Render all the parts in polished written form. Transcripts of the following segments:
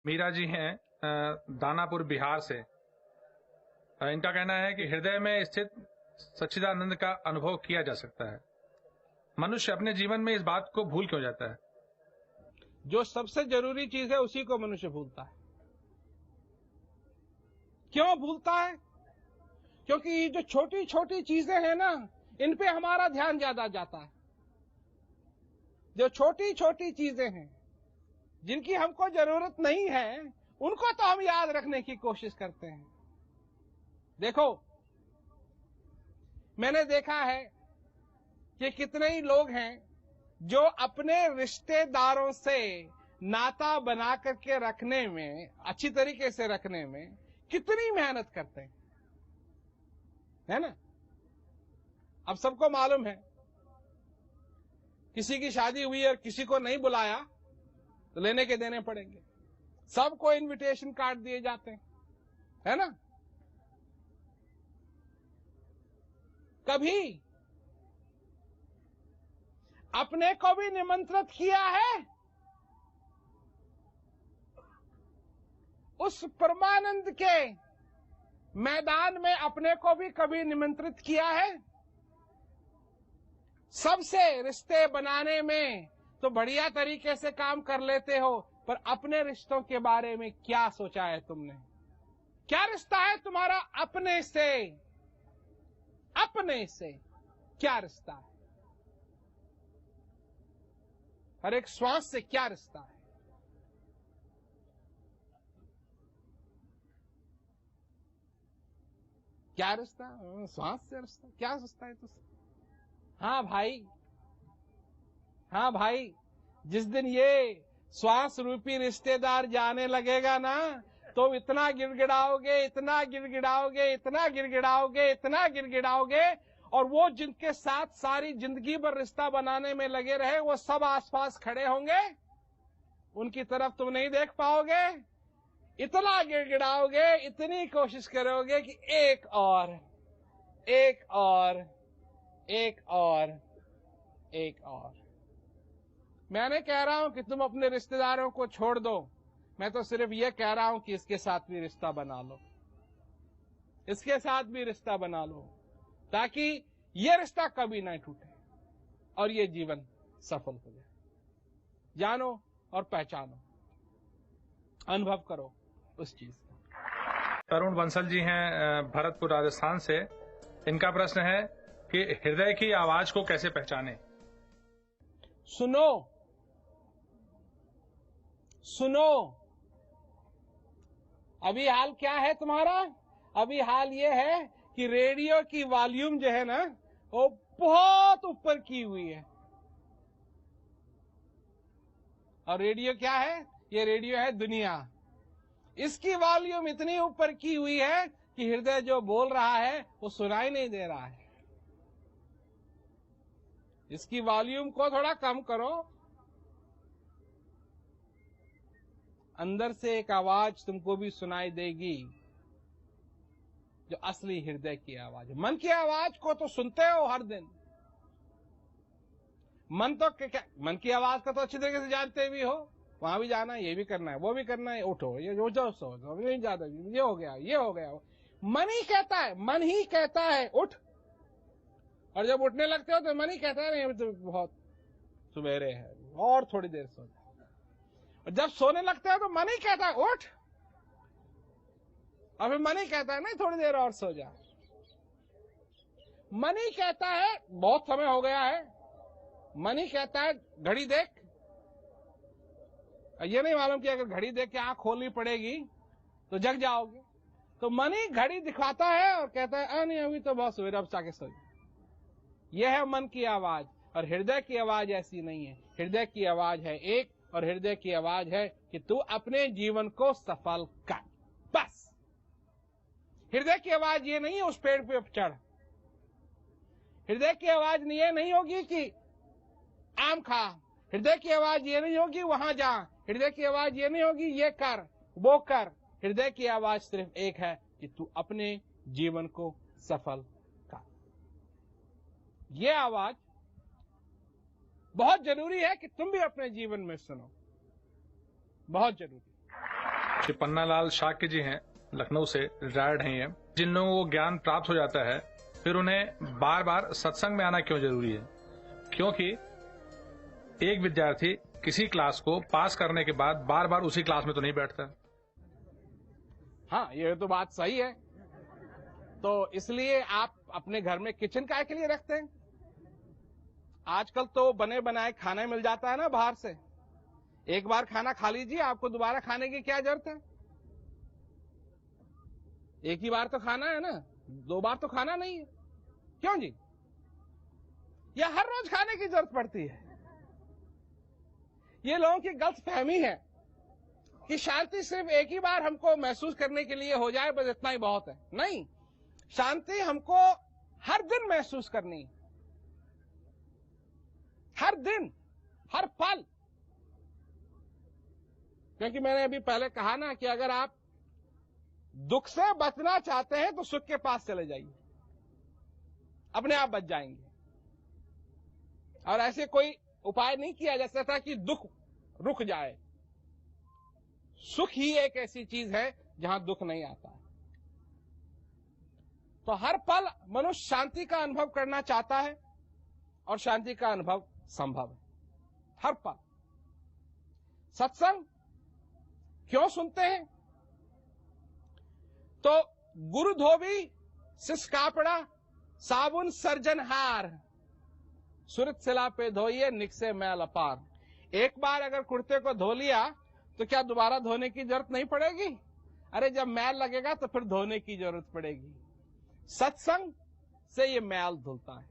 मीरा जी हैं दानापुर बिहार से। इनका कहना है कि हृदय में स्थित सच्चिदानंद का अनुभव किया जा सकता है। मनुष्य अपने जीवन में इस बात को भूल क्यों जाता है? जो सबसे जरूरी चीज है उसी को मनुष्य भूलता है। क्यों भूलता है? क्योंकि ये जो छोटी छोटी चीजें हैं ना, इन पे हमारा ध्यान ज्यादा जाता है। जो छोटी छोटी चीजें हैं जिनकी हमको जरूरत नहीं है, उनको तो हम याद रखने की कोशिश करते हैं। देखो, मैंने देखा है कि कितने ही लोग हैं जो अपने रिश्तेदारों से नाता बना करके रखने में, अच्छी तरीके से रखने में कितनी मेहनत करते हैं, है ना। अब सबको मालूम है, किसी की शादी हुई और किसी को नहीं बुलाया तो लेने के देने पड़ेंगे। सबको इनविटेशन कार्ड दिए जाते हैं, है ना। कभी अपने को भी निमंत्रित किया है? उस परमानंद के मैदान में अपने को भी कभी निमंत्रित किया है? सबसे रिश्ते बनाने में तो बढ़िया तरीके से काम कर लेते हो, पर अपने रिश्तों के बारे में क्या सोचा है तुमने? क्या रिश्ता है तुम्हारा अपने से? अपने से क्या रिश्ता है? हर एक श्वास से क्या रिश्ता है? क्या रिश्ता? श्वास से रिश्ता क्या रिश्ता है तुझसे? हाँ भाई, हाँ भाई, जिस दिन ये श्वास रूपी रिश्तेदार जाने लगेगा ना, तो इतना गिड़गिड़ाओगे, इतना गिड़गिड़ाओगे, इतना गिड़गिड़ाओगे, इतना गिड़गिड़ाओगे, और वो जिनके साथ सारी जिंदगी भर रिश्ता बनाने में लगे रहे, वो सब आसपास खड़े होंगे, उनकी तरफ तुम नहीं देख पाओगे। इतना गिड़गिड़ाओगे, इतनी कोशिश करोगे कि एक और, एक और, एक और, एक और। मैं नहीं कह रहा हूं कि तुम अपने रिश्तेदारों को छोड़ दो, मैं तो सिर्फ ये कह रहा हूं कि इसके साथ भी रिश्ता बना लो, इसके साथ भी रिश्ता बना लो, ताकि ये रिश्ता कभी ना टूटे और ये जीवन सफल हो जाए। जानो और पहचानो, अनुभव करो उस चीज का। तरुण बंसल जी हैं भरतपुर राजस्थान से। इनका प्रश्न है कि हृदय की आवाज को कैसे पहचाने? सुनो, सुनो। अभी हाल क्या है तुम्हारा? अभी हाल ये है कि रेडियो की वॉल्यूम जो है ना, वो बहुत ऊपर की हुई है। और रेडियो क्या है? ये रेडियो है दुनिया। इसकी वॉल्यूम इतनी ऊपर की हुई है कि हृदय जो बोल रहा है वो सुनाई नहीं दे रहा है। इसकी वॉल्यूम को थोड़ा कम करो। अंदर से एक आवाज तुमको भी सुनाई देगी, जो असली हृदय की आवाज है। मन की आवाज को तो सुनते हो हर दिन, मन तो क्या, मन की आवाज का तो अच्छी तरीके से जानते भी हो। वहां भी जाना है, ये भी करना है, वो भी करना है, उठो, ये जो जो सो नहीं ज्यादा, ये हो गया, ये हो गया। मन ही कहता है, मन ही कहता है उठ। और जब उठने लगते हो तो मन ही कहता है नहीं तो बहुत सुबेरे है, और थोड़ी देर सो जाओ। और जब सोने लगते हो तो मन ही कहता है उठ, और फिर मन ही कहता है नहीं थोड़ी देर और सो जा। मन ही कहता है बहुत समय हो गया है, मन ही कहता है घड़ी देख। ये नहीं मालूम कि अगर घड़ी देख के आंख खोलनी पड़ेगी तो जग जाओगे। तो मन ही घड़ी दिखाता है और कहता है नहीं अभी तो बहुत सवेरे, अब जाके सो। यह है मन की आवाज। और हृदय की आवाज ऐसी नहीं है। हृदय की आवाज है एक, और हृदय की आवाज है कि तू अपने जीवन को सफल कर, बस। हृदय की आवाज ये नहीं है उस पेड़ पे चढ़। हृदय की आवाज ये नहीं होगी कि आम खा। हृदय की आवाज ये नहीं होगी वहां जा। हृदय की आवाज ये नहीं होगी ये कर, वो कर। हृदय की आवाज सिर्फ एक है कि तू अपने जीवन को सफल कर। यह आवाज बहुत जरूरी है कि तुम भी अपने जीवन में सुनो, बहुत जरूरी। कि पन्नालाल शाक्य जी हैं, लखनऊ से रिटायर्ड हैं ये। जिन लोगों को ज्ञान प्राप्त हो जाता है फिर उन्हें बार बार सत्संग में आना क्यों जरूरी है? क्योंकि एक विद्यार्थी किसी क्लास को पास करने के बाद बार बार उसी क्लास में तो नहीं बैठता। हाँ, ये तो बात सही है। तो इसलिए आप अपने घर में किचन काय के लिए रखते हैं? आजकल तो बने बनाए खाने मिल जाता है ना बाहर से। एक बार खाना खा लीजिए, आपको दोबारा खाने की क्या जरूरत है? एक ही बार तो खाना है ना, 2 बार तो खाना नहीं है। क्यों जी? या हर रोज खाने की जरूरत पड़ती है? ये लोगों की गलत फहमी है कि शांति सिर्फ एक ही बार हमको महसूस करने के लिए हो जाए, बस इतना ही बहुत है। नहीं, शांति हमको हर दिन महसूस करनी है, हर दिन, हर पल। क्योंकि मैंने अभी पहले कहा ना कि अगर आप दुख से बचना चाहते हैं तो सुख के पास चले जाइए, अपने आप बच जाएंगे। और ऐसे कोई उपाय नहीं किया जा सकता कि दुख रुक जाए। सुख ही एक ऐसी चीज है जहां दुख नहीं आता है। तो हर पल मनुष्य शांति का अनुभव करना चाहता है और शांति का अनुभव संभव है हर पल। सत्संग क्यों सुनते हैं? तो गुरु धोबी सिस कापड़ा साबुन सर्जनहार, सुरत सिला पे धोइए निकसे मैल अपार। एक बार अगर कुर्ते को धो लिया तो क्या दोबारा धोने की जरूरत नहीं पड़ेगी? अरे जब मैल लगेगा तो फिर धोने की जरूरत पड़ेगी। सत्संग से ये मैल धुलता है,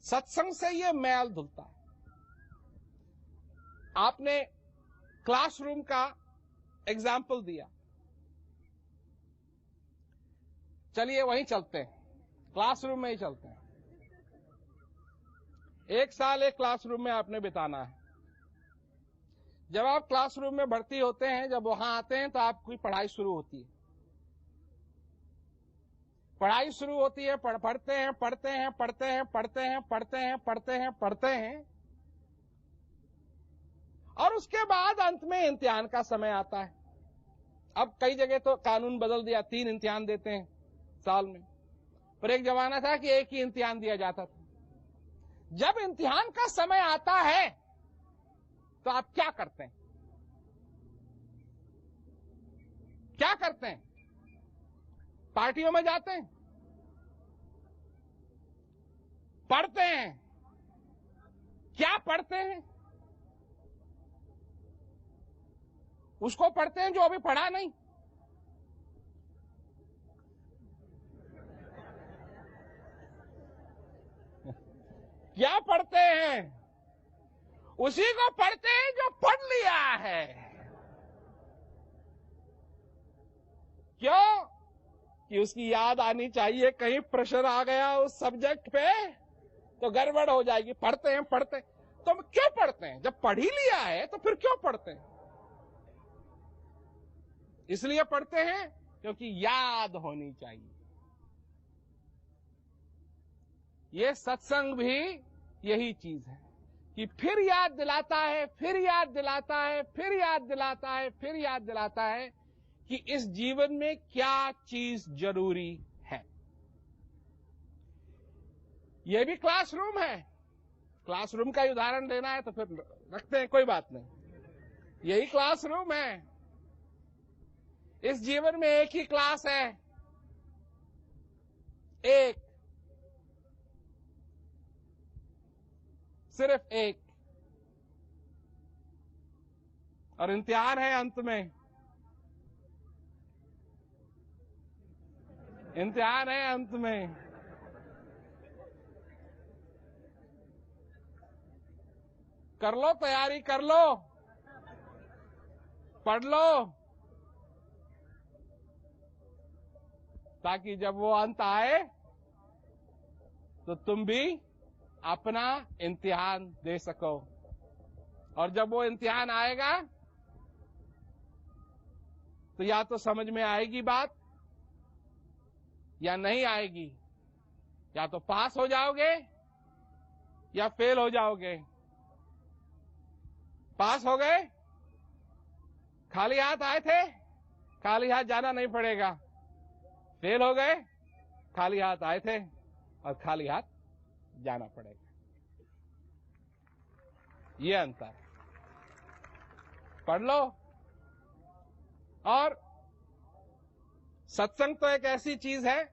सत्संग से ये मैल धुलता है। आपने क्लासरूम का एग्जाम्पल दिया, चलिए वहीं चलते हैं, क्लासरूम में ही चलते हैं। 1 साल एक क्लासरूम में आपने बिताना है। जब आप क्लासरूम में भर्ती होते हैं, जब वहां आते हैं तो आपकी पढ़ाई शुरू होती है। पढ़ाई शुरू होती है, पढ़ते हैं पढ़ते हैं पढ़ते हैं पढ़ते हैं पढ़ते हैं पढ़ते हैं पढ़ते हैं, और उसके बाद अंत में इम्तिहान का समय आता है। अब कई जगह तो कानून बदल दिया, 3 इम्तिहान देते हैं साल में, पर एक जमाना था कि एक ही इम्तिहान दिया जाता था। जब इम्तिहान का समय आता है तो आप क्या करते हैं? क्या करते हैं? पार्टियों में जाते हैं, पढ़ते हैं। क्या पढ़ते हैं? उसको पढ़ते हैं जो अभी पढ़ा नहीं। क्या पढ़ते हैं? उसी को पढ़ते हैं जो पढ़ लिया है। क्यों? कि उसकी याद आनी चाहिए, कहीं प्रेशर आ गया उस सब्जेक्ट पे तो गड़बड़ हो जाएगी। पढ़ते हैं पढ़ते हैं। तो हम क्यों पढ़ते हैं? जब पढ़ ही लिया है तो फिर क्यों पढ़ते हैं? इसलिए पढ़ते हैं क्योंकि याद होनी चाहिए। ये सत्संग भी यही चीज है कि फिर याद दिलाता है, फिर याद दिलाता है, फिर याद दिलाता है, फिर याद दिलाता है कि इस जीवन में क्या चीज जरूरी है। यह भी क्लासरूम है। क्लासरूम का उदाहरण देना है तो फिर रखते हैं, कोई बात नहीं। यही क्लासरूम है। इस जीवन में एक ही क्लास है, एक, सिर्फ एक, और इम्तिहान है अंत में। इम्तिहान है अंत में। कर लो तैयारी, कर लो, पढ़ लो, ताकि जब वो अंत आए तो तुम भी अपना इम्तिहान दे सको। और जब वो इम्तिहान आएगा तो या तो समझ में आएगी बात या नहीं आएगी। या तो पास हो जाओगे या फेल हो जाओगे। पास हो गए खाली हाथ आए थे, खाली हाथ जाना नहीं पड़ेगा। फेल हो गए, खाली हाथ आए थे और खाली हाथ जाना पड़ेगा। ये अंतर है। पढ़ लो। और सत्संग तो एक ऐसी चीज है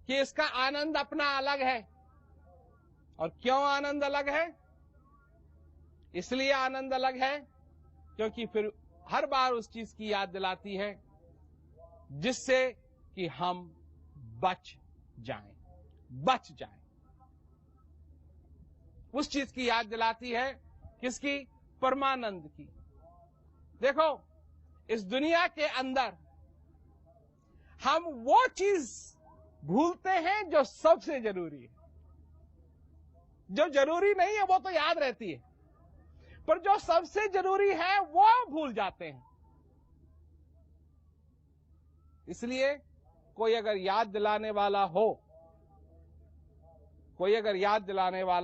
कि इसका आनंद अपना अलग है। और क्यों आनंद अलग है? इसलिए आनंद अलग है क्योंकि फिर हर बार उस चीज की याद दिलाती है जिससे कि हम बच जाएं। उस चीज की याद दिलाती है, किसकी? परमानंद की। देखो, इस दुनिया के अंदर हम वो चीज भूलते हैं जो सबसे जरूरी है। जो जरूरी नहीं है वो तो याद रहती है, पर जो सबसे जरूरी है वो भूल जाते हैं। इसलिए कोई अगर याद दिलाने वाला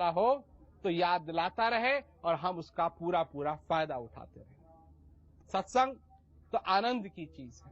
हो तो याद दिलाता रहे और हम उसका पूरा फायदा उठाते रहे। सत्संग तो आनंद की चीज है।